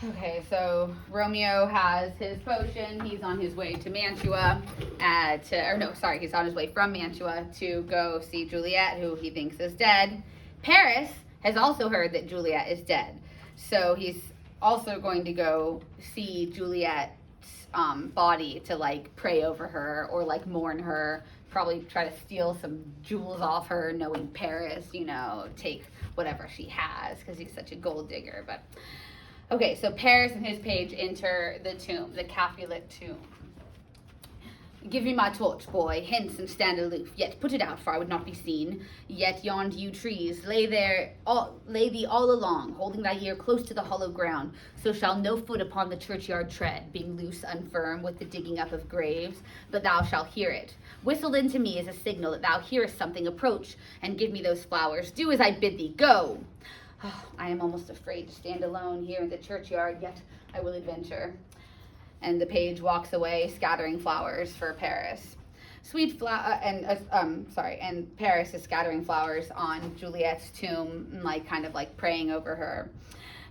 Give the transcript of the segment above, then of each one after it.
Okay, so Romeo has his potion. He's on his way to Mantua, he's on his way from Mantua to go see Juliet, who he thinks is dead. Paris has also heard that Juliet is dead, so he's also going to go see Juliet's body to like pray over her or like mourn her. Probably try to steal some jewels off her, knowing Paris, take whatever she has because he's such a gold digger, but. Okay, so Paris and his page enter the tomb, the Capulet tomb. Give me my torch, boy, hence and stand aloof, yet put it out, for I would not be seen. Yet yond yew trees, lay thee all along, holding thy ear close to the hollow ground, so shall no foot upon the churchyard tread, being loose, unfirm, with the digging up of graves, but thou shalt hear it. Whistle then to me as a signal that thou hearest something approach, and give me those flowers. Do as I bid thee, go! Oh, I am almost afraid to stand alone here in the churchyard, yet I will adventure. And the page walks away, scattering flowers for Paris. And Paris is scattering flowers on Juliet's tomb, kind of praying over her.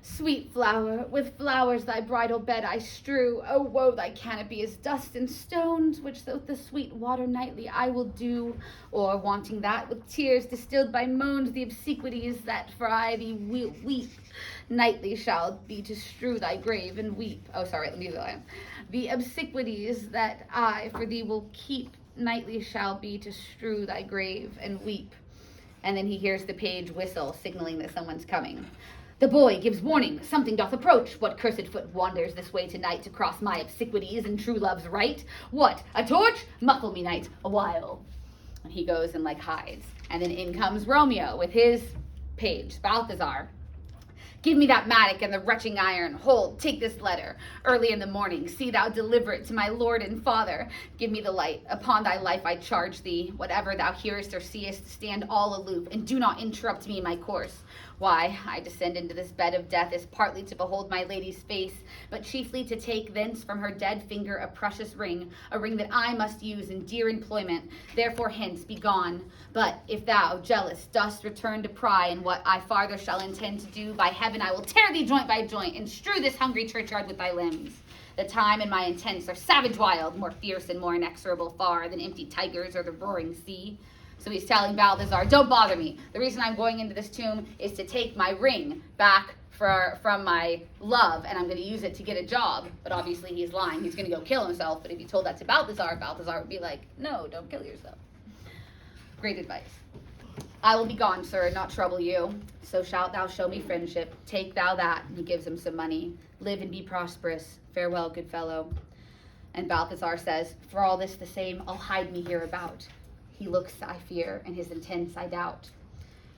Sweet flower, with flowers thy bridal bed I strew. Oh, woe, thy canopy is dust and stones, which with the sweet water nightly I will do. Or, wanting that, with tears distilled by moans, the obsequies that for I thee weep, nightly shall be to strew thy grave and weep. Oh, sorry, let me do the line. The obsequies that I for thee will keep, nightly shall be to strew thy grave and weep. And then he hears the page whistle, signaling that someone's coming. The boy gives warning, something doth approach. What cursed foot wanders this way tonight to cross my obsequies and true love's right? What, a torch? Muffle me, knight, a while. And he goes and hides. And then in comes Romeo with his page, Balthazar. Give me that mattock and the retching iron. Hold, take this letter. Early in the morning, see thou deliver it to my lord and father. Give me the light. Upon thy life I charge thee. Whatever thou hearest or seest, stand all aloof, and do not interrupt me in my course. Why, I descend into this bed of death is partly to behold my lady's face, but chiefly to take thence from her dead finger a precious ring, a ring that I must use in dear employment. Therefore hence, be gone. But if thou, jealous, dost return to pry in what I farther shall intend to do, by heaven I will tear thee joint by joint, and strew this hungry churchyard with thy limbs. The time and my intents are savage wild, more fierce and more inexorable far than empty tigers or the roaring sea. So he's telling Balthazar, don't bother me. The reason I'm going into this tomb is to take my ring back from my love, and I'm going to use it to get a job. But obviously he's lying. He's going to go kill himself. But if he told that to Balthazar, Balthazar would be like, no, don't kill yourself. Great advice. I will be gone, sir, and not trouble you. So shalt thou show me friendship. Take thou that. And he gives him some money. Live and be prosperous. Farewell, good fellow. And Balthazar says, for all this the same, I'll hide me hereabout. He looks, I fear, and his intents, I doubt.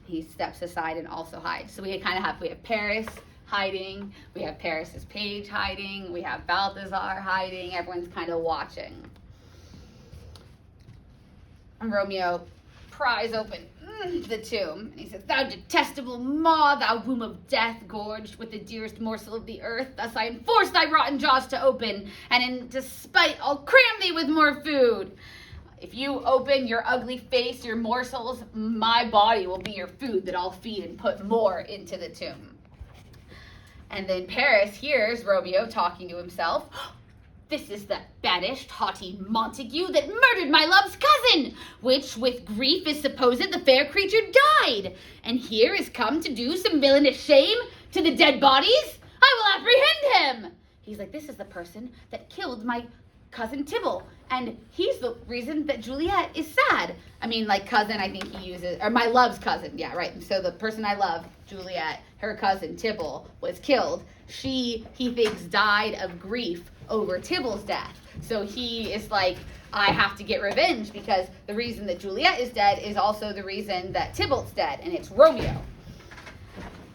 He steps aside and also hides. So we have Paris hiding, we have Paris's page hiding, we have Balthazar hiding, everyone's kind of watching. And Romeo pries open the tomb, and he says, thou detestable maw, thou womb of death, gorged with the dearest morsel of the earth, thus I enforce thy rotten jaws to open, and in despite I'll cram thee with more food. If you open your ugly face, your morsels, my body will be your food that I'll feed and put more into the tomb. And then Paris hears Romeo talking to himself. This is the banished, haughty Montague that murdered my love's cousin, which with grief is supposed the fair creature died, and here is come to do some villainous shame to the dead bodies. I will apprehend him. He's like, this is the person that killed my cousin Tybalt, and he's the reason that Juliet is sad. I mean, cousin, I think he uses, or my love's cousin, yeah, right. And so the person I love, Juliet, her cousin Tybalt, was killed. He thinks, died of grief over Tybalt's death. So he is like, I have to get revenge because the reason that Juliet is dead is also the reason that Tybalt's dead, and it's Romeo.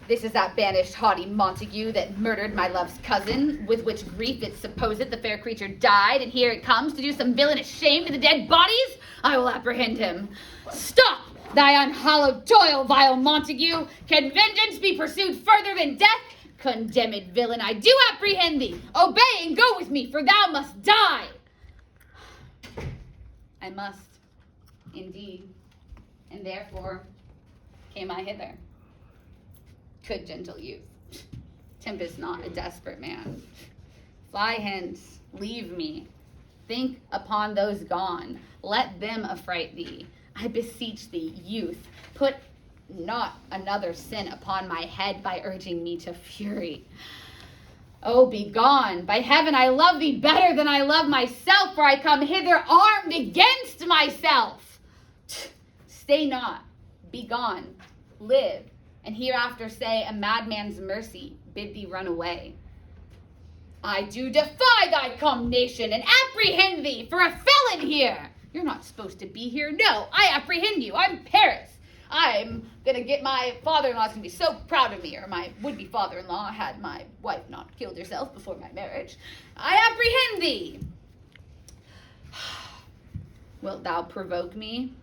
This is that banished, haughty Montague that murdered my love's cousin, with which grief it's supposed the fair creature died, and here it comes to do some villainous shame to the dead bodies. I will apprehend him. Stop thy unhallowed toil, vile Montague. Can vengeance be pursued further than death? Condemned villain, I do apprehend thee. Obey and go with me, for thou must die. I must, indeed, and therefore came I hither. Good gentle youth. Tempest not a desperate man. Fly hence, leave me. Think upon those gone. Let them affright thee. I beseech thee, youth, put not another sin upon my head by urging me to fury. Oh, be gone. By heaven, I love thee better than I love myself, for I come hither armed against myself. Stay not, be gone, live, and hereafter say a madman's mercy bid thee run away. I do defy thy condemnation and apprehend thee for a felon here. You're not supposed to be here. No, I apprehend you. I'm Paris. I'm going to get my father-in-law's going to be so proud of me, or my would-be father-in-law had my wife not killed herself before my marriage. I apprehend thee. Wilt thou provoke me?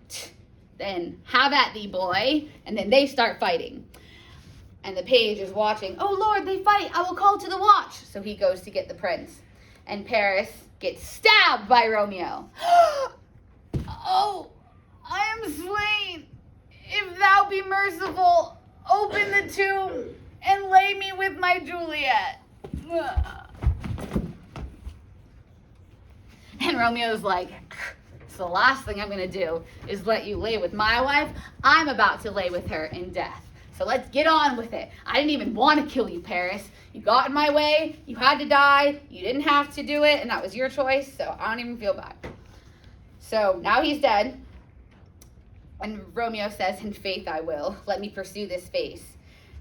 Then have at thee, boy. And then they start fighting. And the page is watching. Oh, Lord, they fight. I will call to the watch. So he goes to get the prince. And Paris gets stabbed by Romeo. Oh, I am slain. If thou be merciful, open the tomb and lay me with my Juliet. And Romeo's like, so the last thing I'm going to do is let you lay with my wife. I'm about to lay with her in death. So let's get on with it. I didn't even want to kill you, Paris. You got in my way. You had to die. You didn't have to do it, and that was your choice, so I don't even feel bad. So now he's dead. And Romeo says, in faith I will. Let me pursue this face.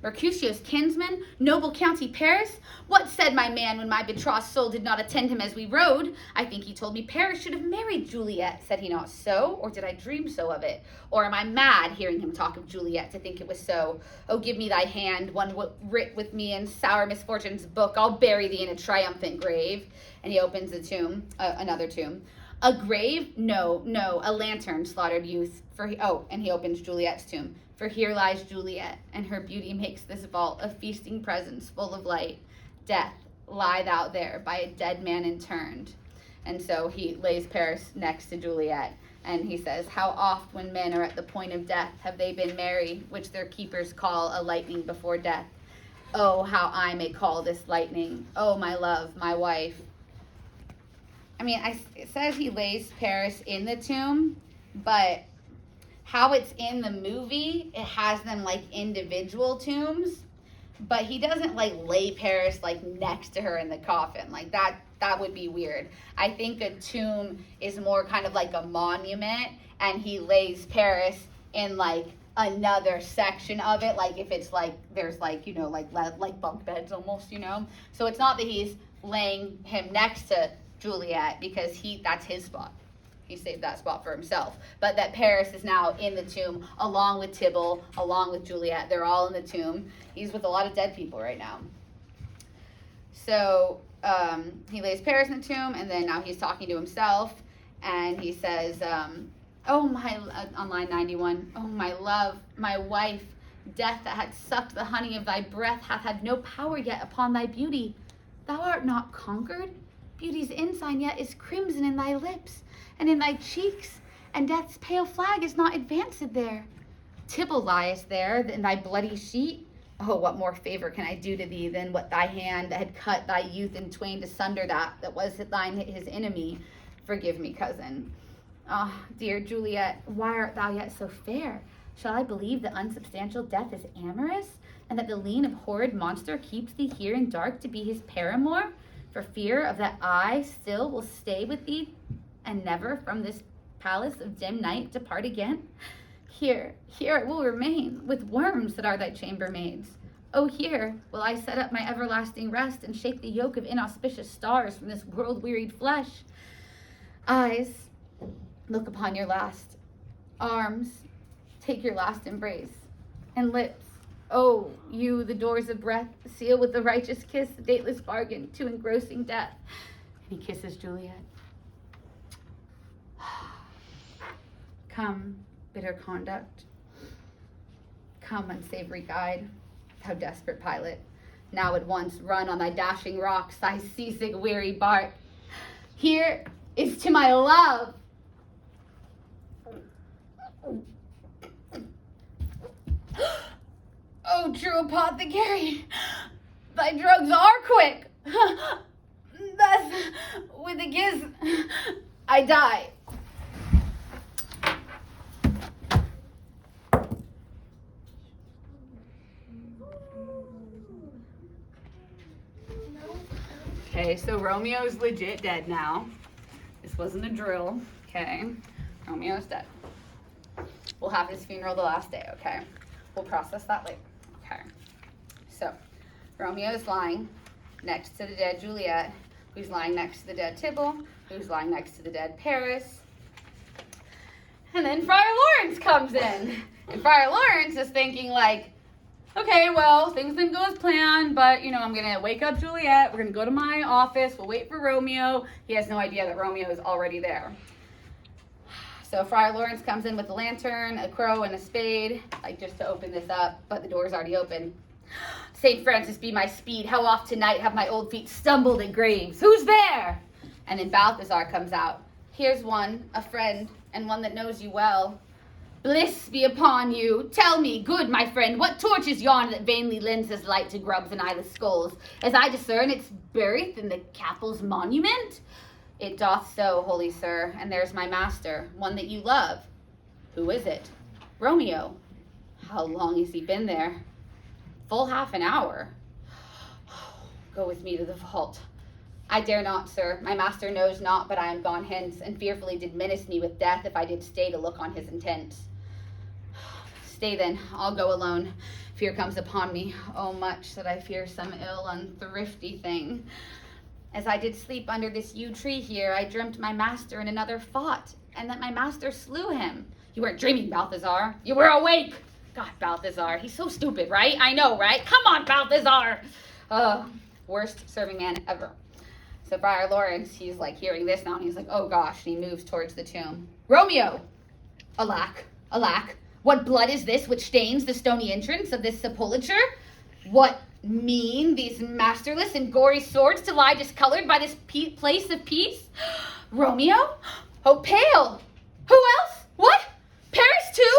Mercutio's kinsman, noble county Paris? What said my man when my betrothed soul did not attend him as we rode? I think he told me Paris should have married Juliet. Said he not so? Or did I dream so of it? Or am I mad hearing him talk of Juliet to think it was so? Oh, give me thy hand, one writ with me in sour misfortune's book. I'll bury thee in a triumphant grave. And he opens a tomb, another tomb. A grave? No, a lantern, slaughtered youth. And he opens Juliet's tomb. For here lies Juliet, and her beauty makes this vault a feasting presence full of light. Death, lie thou there, by a dead man interned. And so he lays Paris next to Juliet, and he says, how oft when men are at the point of death have they been merry, which their keepers call a lightning before death. Oh, how I may call this lightning. Oh, my love, my wife. I mean, it says he lays Paris in the tomb, but how it's in the movie, it has them like individual tombs, but he doesn't like lay Paris like next to her in the coffin. Like that would be weird. I think a tomb is more kind of like a monument, and he lays Paris in like another section of it, like if it's like there's like, you know, like bunk beds almost, you know. So it's not that he's laying him next to Juliet because that's his spot. He saved that spot for himself. But that Paris is now in the tomb along with Tybalt, along with Juliet. They're all in the tomb. He's with a lot of dead people right now. So he lays Paris in the tomb, and then now he's talking to himself, and he says, on line 91, oh, my love, my wife, death that had sucked the honey of thy breath hath had no power yet upon thy beauty. Thou art not conquered. Beauty's ensign yet is crimson in thy lips, and in thy cheeks, and death's pale flag is not advanced there. Tybalt liest there in thy bloody sheet. Oh, what more favor can I do to thee than what thy hand that had cut thy youth in twain to sunder that was his enemy? Forgive me, cousin. Ah, oh, dear Juliet, why art thou yet so fair? Shall I believe that unsubstantial death is amorous, and that the lean abhorred monster keeps thee here in dark to be his paramour, for fear of that I still will stay with thee, and never from this palace of dim night depart again? Here I will remain, with worms that are thy chambermaids. Oh, here will I set up my everlasting rest, and shake the yoke of inauspicious stars from this world-wearied flesh. Eyes, look upon your last. Arms, take your last embrace. And lips, oh, you, the doors of breath, seal with the righteous kiss, the dateless bargain to engrossing death. And he kisses Juliet. Come, bitter conduct. Come, unsavory guide, thou desperate pilot. Now at once run on thy dashing rocks, thy seasick weary bark. Here is to my love. Oh, true apothecary, thy thy drugs are quick. Thus, with a kiss, I die. Okay, so Romeo's legit dead now. This wasn't a drill, okay? Romeo's dead. We'll have his funeral the last day, okay? We'll process that later, okay? So, Romeo's lying next to the dead Juliet, who's lying next to the dead Tybalt, who's lying next to the dead Paris. And then Friar Lawrence comes in. And Friar Lawrence is thinking like, okay, well, things didn't go as planned, but, you know, I'm going to wake up Juliet. We're going to go to my office. We'll wait for Romeo. He has no idea that Romeo is already there. So Friar Lawrence comes in with a lantern, a crow, and a spade, like just to open this up, but the door's already open. St. Francis be my speed. How oft tonight have my old feet stumbled in graves? Who's there? And then Balthazar comes out. Here's one, a friend, and one that knows you well. Bliss be upon you. Tell me, good my friend, what torch is yon that vainly lends his light to grubs and eyeless skulls? As I discern, it's buried in the capel's monument. It doth so, holy sir, and there's my master, one that you love. Who is it? Romeo. How long has he been there? Full half an hour. Go with me to the vault. I dare not, sir. My master knows not, but I am gone hence, and fearfully did menace me with death if I did stay to look on his intent. Stay then, I'll go alone. Fear comes upon me, oh much that I fear some ill unthrifty thing. As I did sleep under this yew tree here, I dreamt my master and another fought, and that my master slew him. You weren't dreaming, Balthazar. You were awake. God, Balthazar, he's so stupid, right? I know, right? Come on, Balthazar. Worst serving man ever. So Friar Lawrence, he's like hearing this now, and he's like, oh gosh, and he moves towards the tomb. Romeo! Alack, alack, what blood is this which stains the stony entrance of this sepulchre? What mean these masterless and gory swords to lie discolored by this place of peace? Romeo? Oh, pale! Who else? What? Paris too?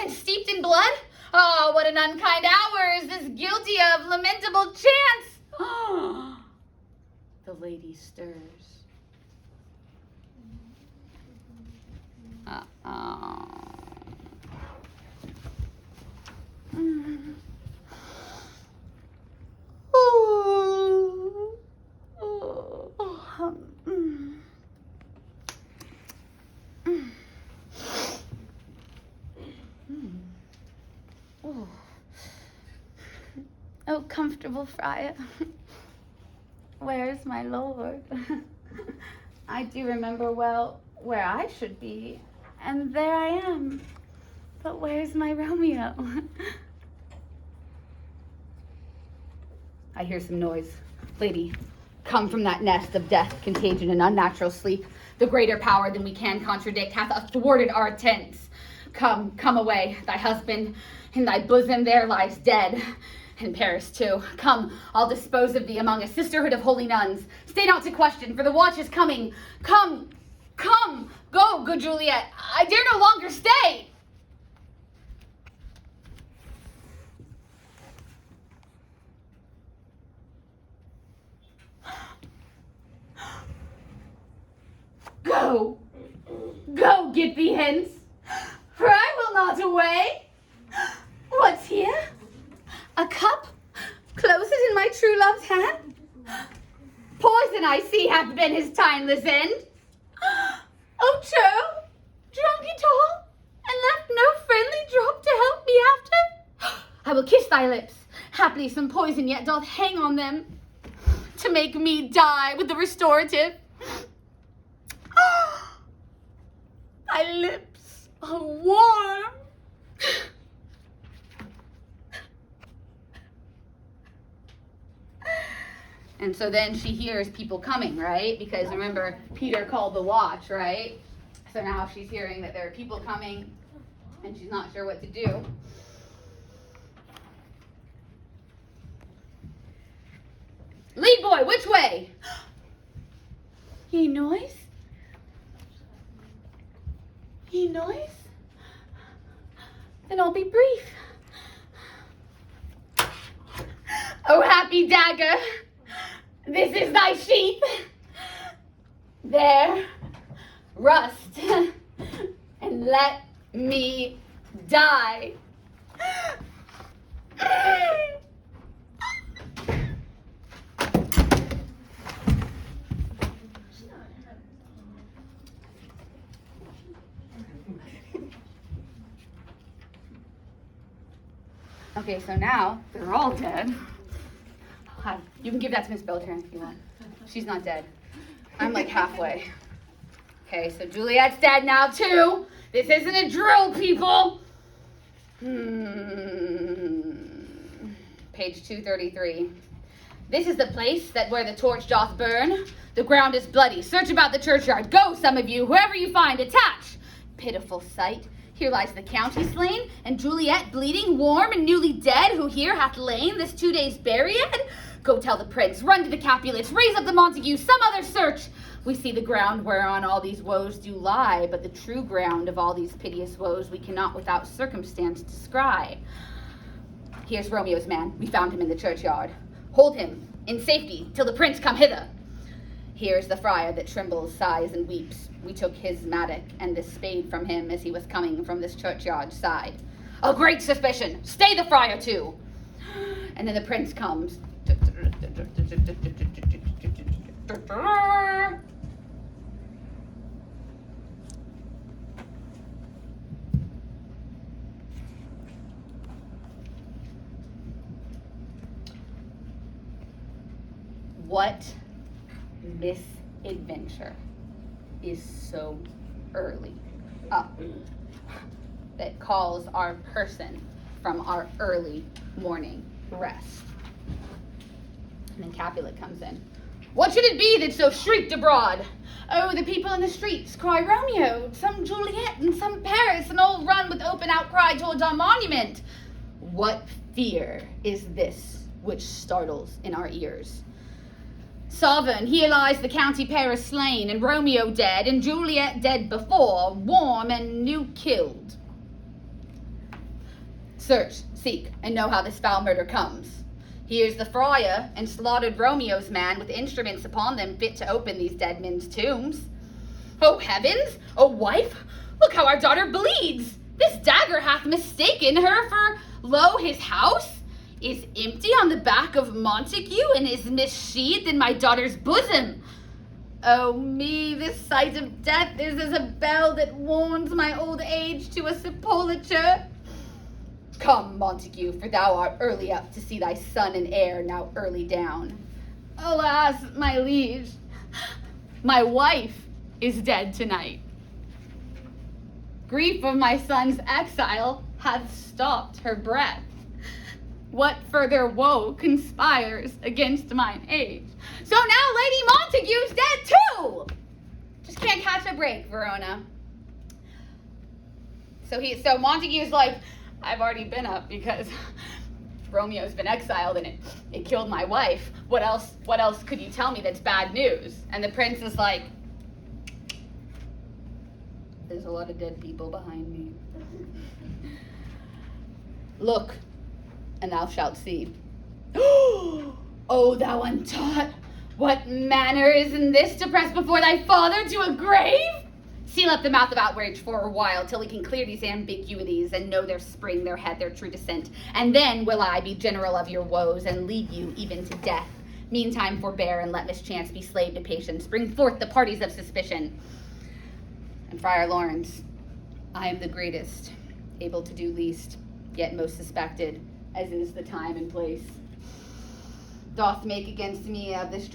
And steeped in blood? Oh, what an unkind hour is this guilty of lamentable chance! The lady stirs. Oh, comfortable friar. Where's my lord? I do remember well where I should be, and there I am. But where's my Romeo? I hear some noise. Lady, come from that nest of death, contagion, and unnatural sleep. The greater power than we can contradict hath thwarted our attempts. Come, come away. Thy husband in thy bosom there lies dead. In Paris too. Come, I'll dispose of thee among a sisterhood of holy nuns. Stay not to question, for the watch is coming. Come, come, go, good Juliet. I dare no longer stay. Go, go, get thee hence, for I will not away. What's here? A cup, closed in my true love's hand? Poison, I see, hath been his timeless end. Oh, Cho, drunk it all, and left no friendly drop to help me after? I will kiss thy lips. Haply some poison yet doth hang on them, to make me die with the restorative. Thy lips are warm. And so then she hears people coming, right? Because remember, Peter called the watch, right? So now she's hearing that there are people coming, and she's not sure what to do. Lead boy, which way? Ye noise? Ye noise? Then I'll be brief. O happy dagger, this is thy sheath. There, rust, and let me die. Okay, so now they're all dead. You can give that to Miss Beltran if you want. She's not dead. I'm like halfway. Okay, so Juliet's dead now too. This isn't a drill, people. Page 233. This is the place that where the torch doth burn. The ground is bloody. Search about the churchyard. Go, some of you, whoever you find, attach. Pitiful sight. Here lies the county slain, and Juliet bleeding, warm and newly dead, who here hath lain this 2 days buried. Go tell the prince, run to the Capulets, raise up the Montague, some other search. We see the ground whereon all these woes do lie, but the true ground of all these piteous woes we cannot without circumstance descry. Here's Romeo's man, we found him in the churchyard. Hold him in safety till the prince come hither. Here's the friar that trembles, sighs, and weeps. We took his mattock and this spade from him as he was coming from this churchyard side. A great suspicion! Stay the friar too! And then the prince comes. What misadventure is so early up that calls our person from our early morning rest? And then Capulet comes in. What should it be that so shrieked abroad? Oh, the people in the streets cry Romeo, some Juliet, and some Paris, and all run with open outcry towards our monument. What fear is this which startles in our ears? Sovereign, here lies the county Paris slain, and Romeo dead, and Juliet dead before, warm and new killed. Search, seek, and know how this foul murder comes. Here's the friar and slaughtered Romeo's man with instruments upon them fit to open these dead men's tombs. Oh heavens! Oh wife! Look how our daughter bleeds! This dagger hath mistaken her for, lo, his house is empty on the back of Montague and is missheathed in my daughter's bosom. Oh me, this sight of death is as a bell that warns my old age to a sepulture. Come, Montague, for thou art early up to see thy son and heir now early down. Alas, my liege, my wife is dead tonight. Grief of my son's exile hath stopped her breath. What further woe conspires against mine age? So now Lady Montague's dead too! Just can't catch a break, Verona. So Montague's like, I've already been up because Romeo's been exiled and it killed my wife. What else could you tell me that's bad news? And the prince is like, there's a lot of dead people behind me. Look, and thou shalt see. O thou untaught, what manner is in this to press before thy father to a grave? Seal up the mouth of outrage for a while till we can clear these ambiguities and know their spring, their head, their true descent. And then will I be general of your woes and lead you even to death. Meantime forbear and let mischance be slave to patience. Bring forth the parties of suspicion. And Friar Lawrence, I am the greatest, able to do least, yet most suspected, as is the time and place. Doth make against me of this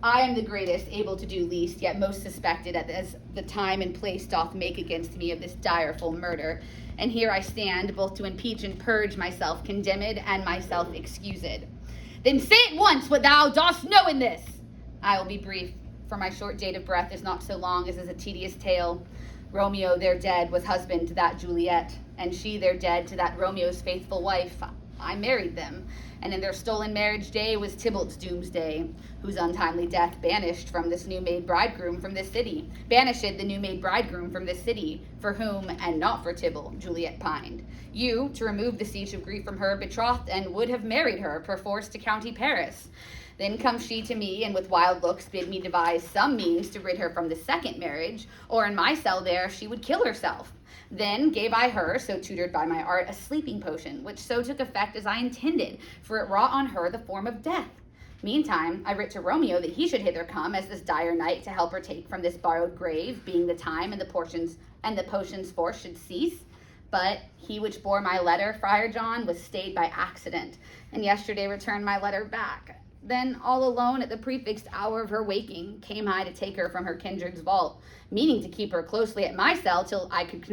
I am the greatest, able to do least, yet most suspected, as the time and place doth make against me of this direful murder. And here I stand, both to impeach and purge myself condemned and myself excused. Then say at once what thou dost know in this. I will be brief, for my short date of breath is not so long as is a tedious tale. Romeo, their dead, was husband to that Juliet, and she, their dead, to that Romeo's faithful wife. I married them, and in their stolen marriage day was Tybalt's doomsday, whose untimely death banished from this new-made bridegroom from this city, banished the new-made bridegroom from this city, for whom, and not for Tybalt, Juliet pined. You, to remove the siege of grief from her, betrothed, and would have married her, perforce to county Paris. Then comes she to me, and with wild looks bid me devise some means to rid her from the second marriage, or in my cell there she would kill herself. Then gave I her, so tutored by my art, a sleeping potion, which so took effect as I intended, for it wrought on her the form of death. Meantime, I writ to Romeo that he should hither come as this dire night to help her take from this borrowed grave, being the time and the potion's force should cease. But he which bore my letter, Friar John, was stayed by accident, and yesterday returned my letter back. Then, all alone at the prefixed hour of her waking, came I to take her from her kindred's vault, meaning to keep her closely at my cell till I could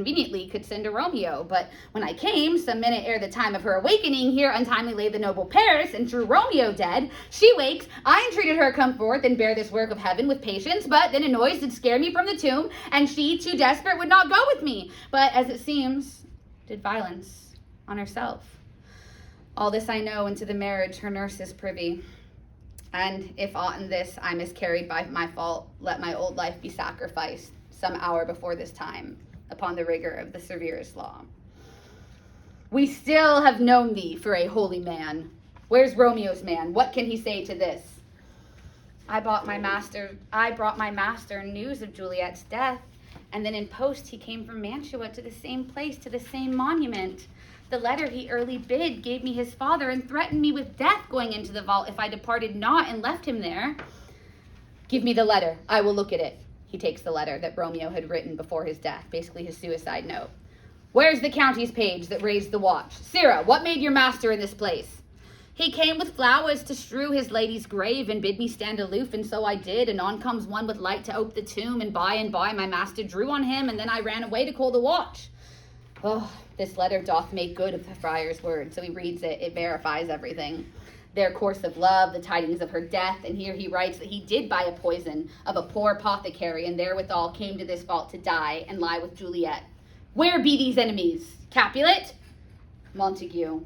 send to Romeo. But when I came, some minute ere the time of her awakening, here untimely lay the noble Paris, and true Romeo dead. She wakes, I entreated her come forth and bear this work of heaven with patience, but then a noise did scare me from the tomb, and she, too desperate, would not go with me, but, as it seems, did violence on herself. All this I know, and to the marriage her nurse is privy. And if aught in this I miscarried by my fault, let my old life be sacrificed some hour before this time upon the rigor of the severest law. We still have known thee for a holy man. Where's Romeo's man? What can he say to this? I brought my master news of Juliet's death, and then in post he came from Mantua to the same place, to the same monument. The letter he early bid gave me his father, and threatened me with death going into the vault if I departed not and left him there. Give me the letter. I will look at it. He takes the letter that Romeo had written before his death, basically his suicide note. Where's the county's page that raised the watch? Sirrah, what made your master in this place? He came with flowers to strew his lady's grave, and bid me stand aloof, and so I did. And on comes one with light to ope the tomb, and by my master drew on him, and then I ran away to call the watch. Oh, this letter doth make good of the friar's word. So he reads it. It verifies everything. Their course of love, the tidings of her death. And here he writes that he did buy a poison of a poor apothecary, and therewithal came to this vault to die and lie with Juliet. Where be these enemies? Capulet? Montague.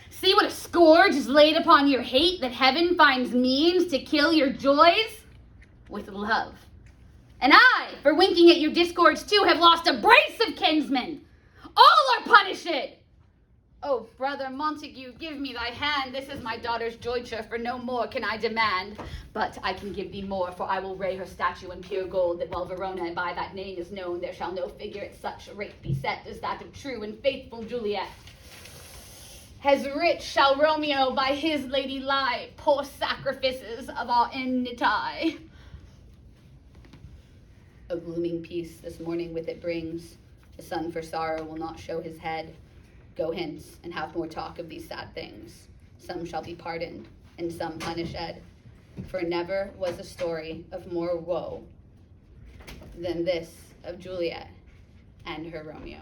See what a scourge is laid upon your hate, that heaven finds means to kill your joys with love. And I, for winking at your discords too, have lost a brace of kinsmen. All are punished. Oh, brother Montague, give me thy hand. This is my daughter's jointure, for no more can I demand. But I can give thee more, for I will ray her statue in pure gold, that while Verona by that name is known, there shall no figure at such a rate be set as that of true and faithful Juliet. As rich shall Romeo by his lady lie, poor sacrifices of our enmity. A glooming peace this morning with it brings. The sun for sorrow will not show his head. Go hence, and have more talk of these sad things. Some shall be pardoned, and some punished. For never was a story of more woe than this of Juliet and her Romeo.